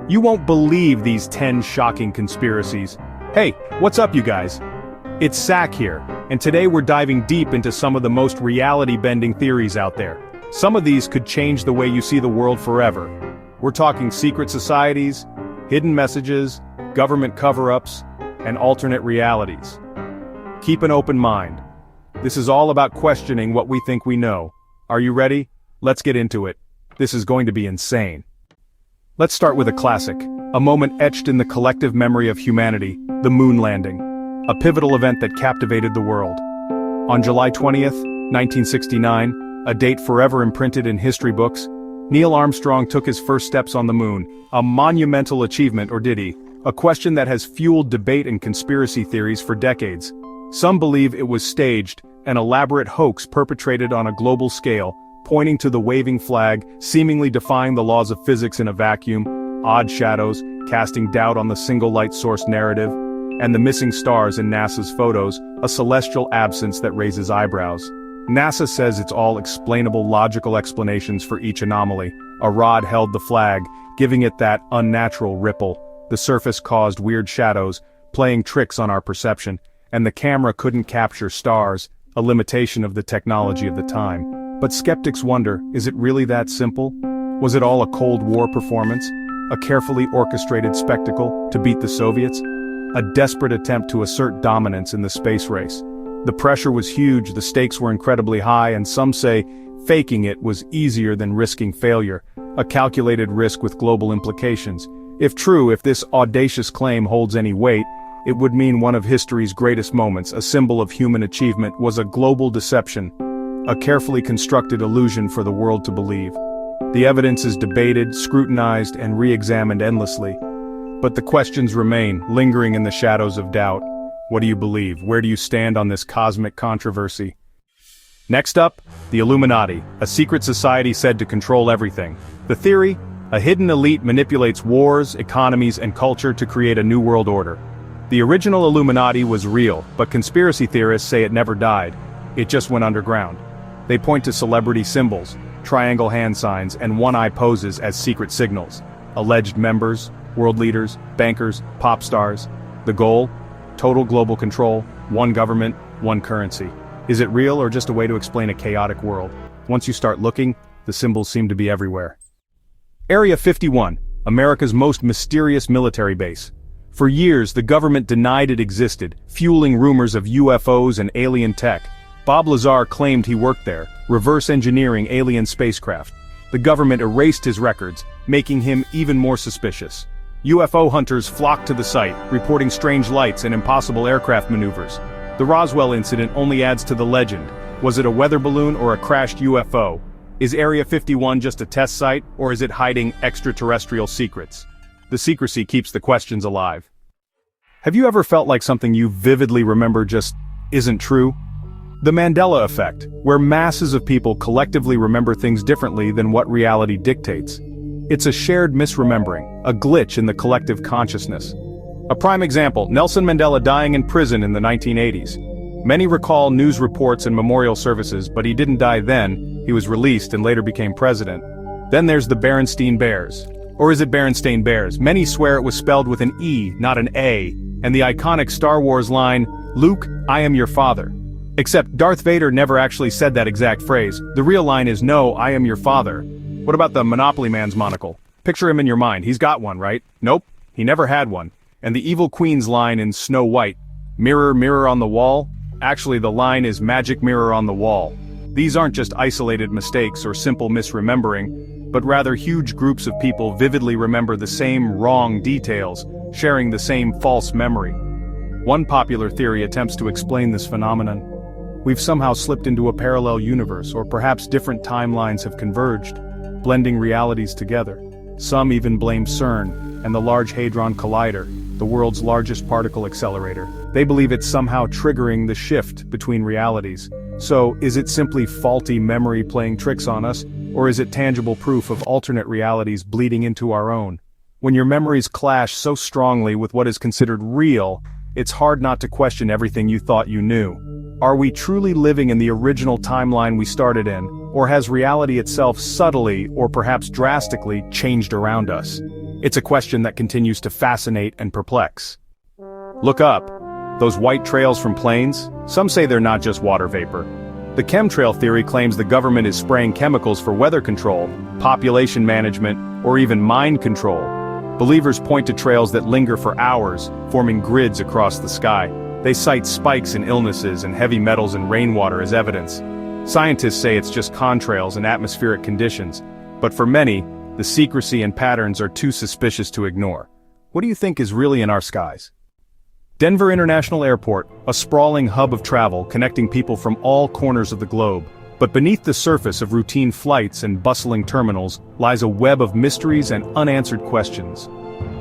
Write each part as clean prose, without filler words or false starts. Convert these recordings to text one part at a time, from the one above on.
You won't believe these 10 shocking conspiracies. Hey, what's up you guys? It's Sack here, and today we're diving deep into some of the most reality-bending theories out there. Some of these could change the way you see the world forever. We're talking secret societies, hidden messages, government cover-ups, and alternate realities. Keep an open mind. This is all about questioning what we think we know. Are you ready? Let's get into it. This is going to be insane. Let's start with a classic, a moment etched in the collective memory of humanity, the moon landing, a pivotal event that captivated the world. On July 20th, 1969, a date forever imprinted in history books, Neil Armstrong took his first steps on the moon, a monumental achievement, or did he? A question that has fueled debate and conspiracy theories for decades. Some believe it was staged, an elaborate hoax perpetrated on a global scale, pointing to the waving flag, seemingly defying the laws of physics in a vacuum, odd shadows, casting doubt on the single light source narrative, and the missing stars in NASA's photos, a celestial absence that raises eyebrows. NASA says it's all explainable logical explanations for each anomaly. A rod held the flag, giving it that unnatural ripple. The surface caused weird shadows, playing tricks on our perception, and the camera couldn't capture stars, a limitation of the technology of the time. But skeptics wonder, is it really that simple? Was it all a Cold War performance? A carefully orchestrated spectacle to beat the Soviets? A desperate attempt to assert dominance in the space race? The pressure was huge, the stakes were incredibly high, and some say faking it was easier than risking failure, a calculated risk with global implications. If true, if this audacious claim holds any weight, it would mean one of history's greatest moments, a symbol of human achievement, was a global deception, a carefully constructed illusion for the world to believe. The evidence is debated, scrutinized, and re-examined endlessly. But the questions remain, lingering in the shadows of doubt. What do you believe? Where do you stand on this cosmic controversy? Next up, the Illuminati, a secret society said to control everything. The theory? A hidden elite manipulates wars, economies, and culture to create a new world order. The original Illuminati was real, but conspiracy theorists say it never died. It just went underground. They point to celebrity symbols, triangle hand signs, and one-eye poses as secret signals. Alleged members, world leaders, bankers, pop stars. The goal? Total global control, one government, one currency. Is it real or just a way to explain a chaotic world? Once you start looking, the symbols seem to be everywhere. Area 51, America's most mysterious military base. For years, the government denied it existed, fueling rumors of UFOs and alien tech. Bob Lazar claimed he worked there, reverse engineering alien spacecraft. The government erased his records, making him even more suspicious. UFO hunters flocked to the site, reporting strange lights and impossible aircraft maneuvers. The Roswell incident only adds to the legend. Was it a weather balloon or a crashed UFO? Is Area 51 just a test site, or is it hiding extraterrestrial secrets? The secrecy keeps the questions alive. Have you ever felt like something you vividly remember just isn't true? The Mandela effect, where masses of people collectively remember things differently than what reality dictates. It's a shared misremembering, a glitch in the collective consciousness. A prime example, Nelson Mandela dying in prison in the 1980s. Many recall news reports and memorial services, but he didn't die then, he was released and later became president. Then there's the Berenstain Bears. Or is it Berenstain Bears? Many swear it was spelled with an E, not an A, and the iconic Star Wars line, "Luke, I am your father." Except Darth Vader never actually said that exact phrase. The real line is, "No, I am your father." What about the Monopoly Man's monocle? Picture him in your mind, he's got one, right? Nope, he never had one. And the evil queen's line in Snow White, "Mirror, mirror on the wall?" Actually the line is "Magic mirror on the wall." These aren't just isolated mistakes or simple misremembering, but rather huge groups of people vividly remember the same wrong details, sharing the same false memory. One popular theory attempts to explain this phenomenon. We've somehow slipped into a parallel universe, or perhaps different timelines have converged, blending realities together. Some even blame CERN and the Large Hadron Collider, the world's largest particle accelerator. They believe it's somehow triggering the shift between realities. So, is it simply faulty memory playing tricks on us, or is it tangible proof of alternate realities bleeding into our own? When your memories clash so strongly with what is considered real, it's hard not to question everything you thought you knew. Are we truly living in the original timeline we started in, or has reality itself subtly, or perhaps drastically, changed around us? It's a question that continues to fascinate and perplex. Look up. Those white trails from planes? Some say they're not just water vapor. The chemtrail theory claims the government is spraying chemicals for weather control, population management, or even mind control. Believers point to trails that linger for hours, forming grids across the sky. They cite spikes in illnesses and heavy metals in rainwater as evidence. Scientists say it's just contrails and atmospheric conditions, but for many, the secrecy and patterns are too suspicious to ignore. What do you think is really in our skies? Denver International Airport, a sprawling hub of travel connecting people from all corners of the globe. But beneath the surface of routine flights and bustling terminals lies a web of mysteries and unanswered questions.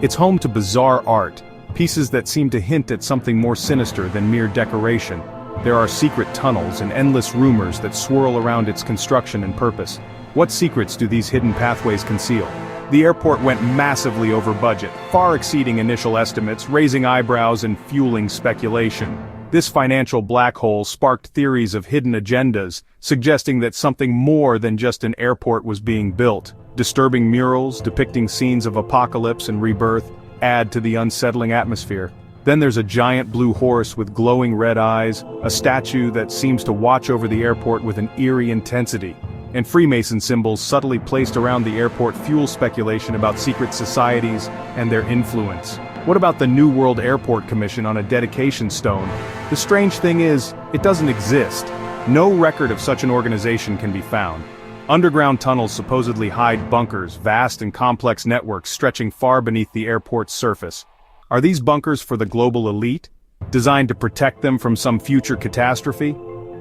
It's home to bizarre art, pieces that seem to hint at something more sinister than mere decoration. There are secret tunnels and endless rumors that swirl around its construction and purpose. What secrets do these hidden pathways conceal? The airport went massively over budget, far exceeding initial estimates, raising eyebrows and fueling speculation. This financial black hole sparked theories of hidden agendas, suggesting that something more than just an airport was being built. Disturbing murals depicting scenes of apocalypse and rebirth add to the unsettling atmosphere. Then there's a giant blue horse with glowing red eyes, a statue that seems to watch over the airport with an eerie intensity. And Freemason symbols subtly placed around the airport fuel speculation about secret societies and their influence. What about the New World Airport Commission on a dedication stone? The strange thing is, it doesn't exist. No record of such an organization can be found. Underground tunnels supposedly hide bunkers, vast and complex networks stretching far beneath the airport's surface. Are these bunkers for the global elite, designed to protect them from some future catastrophe?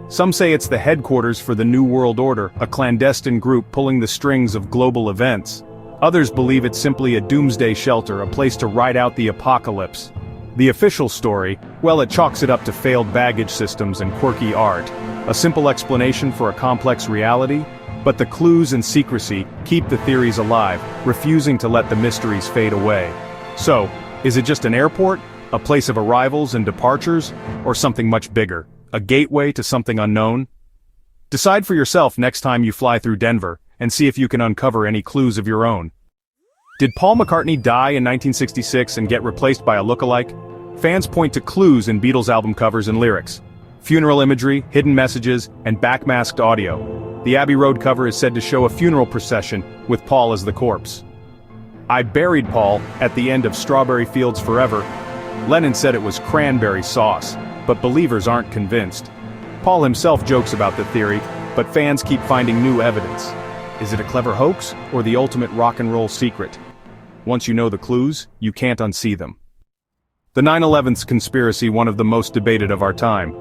Some say it's the headquarters for the New World Order, a clandestine group pulling the strings of global events. Others believe it's simply a doomsday shelter, a place to ride out the apocalypse. The official story, well, it chalks it up to failed baggage systems and quirky art. A simple explanation for a complex reality? But the clues and secrecy keep the theories alive, refusing to let the mysteries fade away. So, is it just an airport? A place of arrivals and departures? Or something much bigger? A gateway to something unknown? Decide for yourself next time you fly through Denver, and see if you can uncover any clues of your own. Did Paul McCartney die in 1966 and get replaced by a look-alike? Fans point to clues in Beatles album covers and lyrics. Funeral imagery, hidden messages, and backmasked audio. The Abbey Road cover is said to show a funeral procession, with Paul as the corpse. I buried Paul at the end of Strawberry Fields Forever. Lennon said it was cranberry sauce, but believers aren't convinced. Paul himself jokes about the theory, but fans keep finding new evidence. Is it a clever hoax, or the ultimate rock and roll secret? Once you know the clues, you can't unsee them. The 9/11 conspiracy, one of the most debated of our time.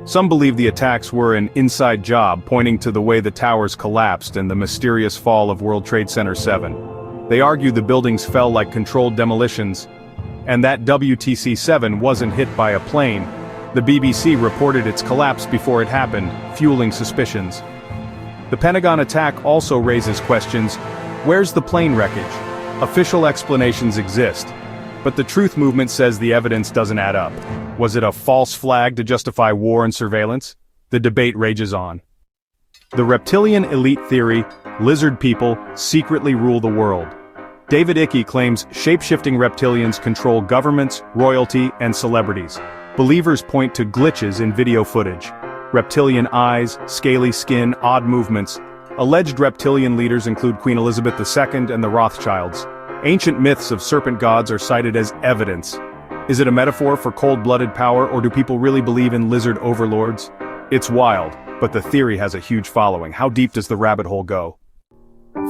Some believe the attacks were an inside job, pointing to the way the towers collapsed and the mysterious fall of World Trade Center 7. They argue the buildings fell like controlled demolitions, and that WTC-7 wasn't hit by a plane. The BBC reported its collapse before it happened, fueling suspicions. The Pentagon attack also raises questions. Where's the plane wreckage? Official explanations exist, but the truth movement says the evidence doesn't add up. Was it a false flag to justify war and surveillance? The debate rages on. The reptilian elite theory, lizard people secretly rule the world. David Icke claims shape-shifting reptilians control governments, royalty, and celebrities. Believers point to glitches in video footage. Reptilian eyes, scaly skin, odd movements. Alleged reptilian leaders include Queen Elizabeth II and the Rothschilds. Ancient myths of serpent gods are cited as evidence. Is it a metaphor for cold-blooded power, or do people really believe in lizard overlords? It's wild, but the theory has a huge following. How deep does the rabbit hole go?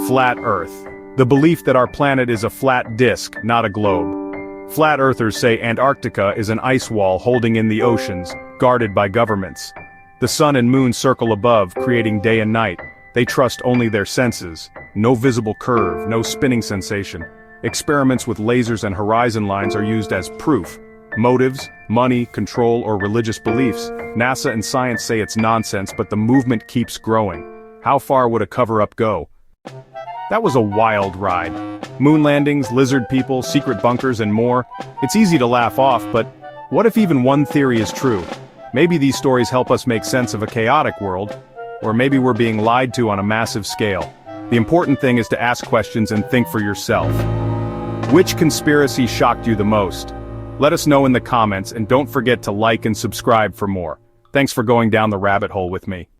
Flat Earth. The belief that our planet is a flat disk, not a globe. Flat earthers say Antarctica is an ice wall holding in the oceans, guarded by governments. The sun and moon circle above, creating day and night. They trust only their senses. No visible curve, no spinning sensation. Experiments with lasers and horizon lines are used as proof. Motives, money, control, or religious beliefs. NASA and science say it's nonsense, but the movement keeps growing. How far would a cover-up go? That was a wild ride. Moon landings, lizard people, secret bunkers, and more. It's easy to laugh off, but what if even one theory is true? Maybe these stories help us make sense of a chaotic world, or maybe we're being lied to on a massive scale. The important thing is to ask questions and think for yourself. Which conspiracy shocked you the most? Let us know in the comments and don't forget to like and subscribe for more. Thanks for going down the rabbit hole with me.